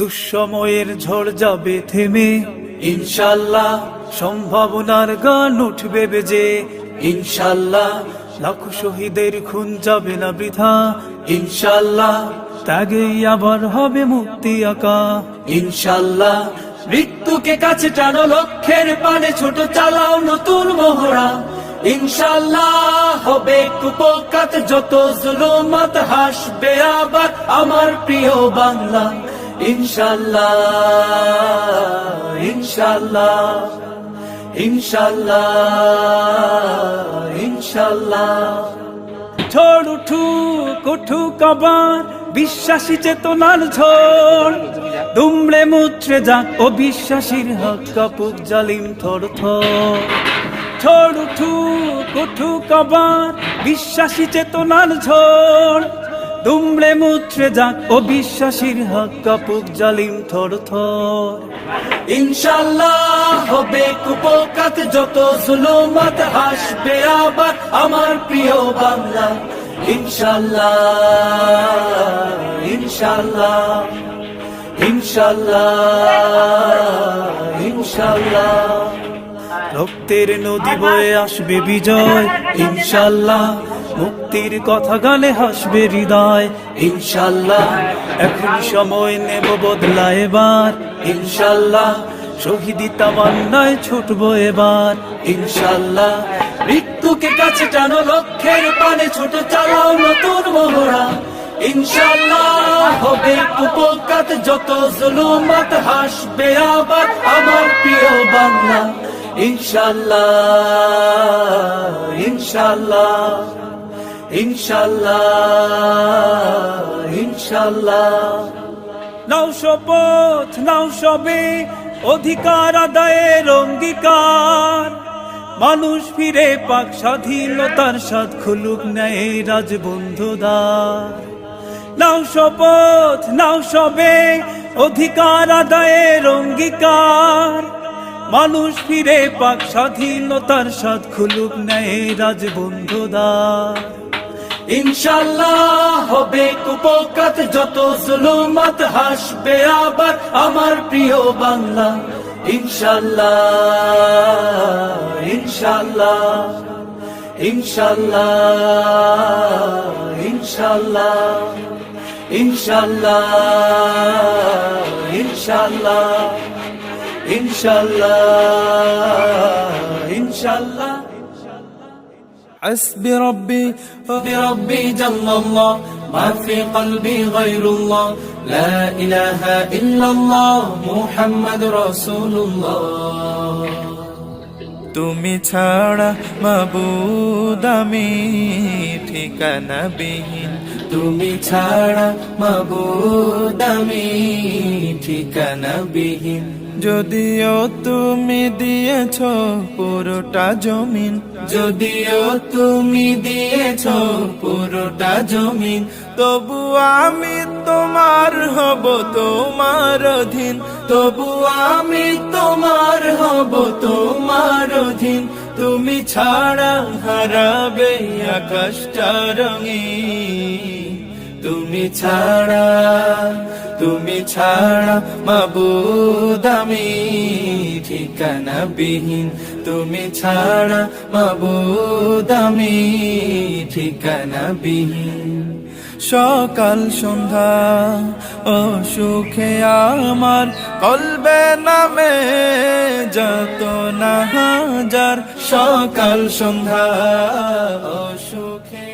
দুঃসময়ের ঝড় যাবে থেমে, ইনশাল্লাহ সম্ভাবনার গান উঠবে বেজে। ইনশাল্লাহ লাখো শহীদের খুন যাবে না বৃথা, ইনশাল্লাহ ত্যাগেই আবার হবে মুক্তি আঁকা। ইনশাল্লাহ মৃত্যুকে কাছে টানো, লক্ষ্যের পানে ছোট চালাও নতুন মহড়া। ইনশাল্লাহ হবে কুপোকাত যত জুলুমাত, হাসবে আবার আমার প্রিয় বাংলা। ইনশাল্লাহ ইনশাল্লাহ ইনশাল্লাহ ইনশাল্লাহ। ঝড় উঠুক উঠুক আবার বিশ্বাসী চেতনার ঝড়, দুমড়ে মুচড়ে যাক অবিশ্বাসীর হাত, কাপুক জালিম থর থর। ঝড় উঠুক উঠুক আবার বিশ্বাসী চেতনার ঝড়, দুমড়ে মুচড়ে যাক অবিশ্বাসীর হাত, কাপুক জালিম থর থর। ইনশাল্লাহ হবে কুপোকাত যত জুলুমাত, হাসবে আবার আমার প্রিয় বাংলা। ইনশাল্লাহ ইনশাল্লাহ ইনশাল্লাহ ইনশাল্লাহ। রক্তের নদী বয়ে আসবে বিজয়, ইনশাল্লাহ মুক্তির কথা গানে হাসবে হৃদয়। ইনশাল্লাহ এখন সময় নেব বদলা এবার, ইনশাল্লাহ শহীদি তামান্নায় ছুটবো এবার। ইনশাল্লাহ মৃত্যুকে কাছে টানো, লক্ষ্যের পানে ছোট চালাও নতুন মহড়া। ইনশাল্লাহ হবে কুপোকাত যত জুলুমাত, হাসবে আবার আমার প্রিয় বাংলা। ইনশাল্লাহ ইনশাল্লাহ ইনশাল্লাহ ইনশাল্লাহ। নাও শপথ নাও সবে অধিকার আদায়ের অঙ্গীকার, মানুষ ফিরে পাক স্বাধীনতার স্বাদ, খুলুক ন্যায় রাজবন্ধুদার। নাও শপথ নাও সবে অধিকার আদায়ের অঙ্গীকার, মানুষ ফিরে পাক স্বাধীনতার স্বাদ, খুলুক ন্যায় রাজবন্ধুদার। ইনশাল্লাহ হবে কুপোকাত যত জুলুমাত, হাসবে আবার আমার প্রিয় বাংলা। ইনশাল্লাহ ইনশাল্লাহ ইনশাল্লাহ ইনশাল্লাহ ইনশাল্লাহ ইনশাল্লাহ ইনশাল্লাহ ইনশাল্লাহ। حسبي ربي بربي جل الله، ما في قلبي غير الله، لا إله إلا الله محمد رسول الله। তুমি ছাড়া মাবুদ আমি ঠিকানা বিহীন, তুমি ছাড়া মাবুদ আমি ঠিকানা বিহীন। যদিও তুমি দিয়েছ পুরোটা জমিন, যদিও তুমি দিয়েছ পুরোটা জমিন, তবু আমি তোমার হব তোমার অধীন, তবু আমি তোমার হব তোমার অধীন। তুমি ছাড়া হারাবে আকাশটা রঙিন, তুমি ছাড়া মাবুদ আমি ঠিকানা বিহীন, তুমি ছাড়া মাবুদ আমি ঠিকানা বিহীন। সকাল সন্ধ্যা ও সুখে আমার কলবে নামে যত না হাজার, সকাল সন্ধ্যা ও সুখে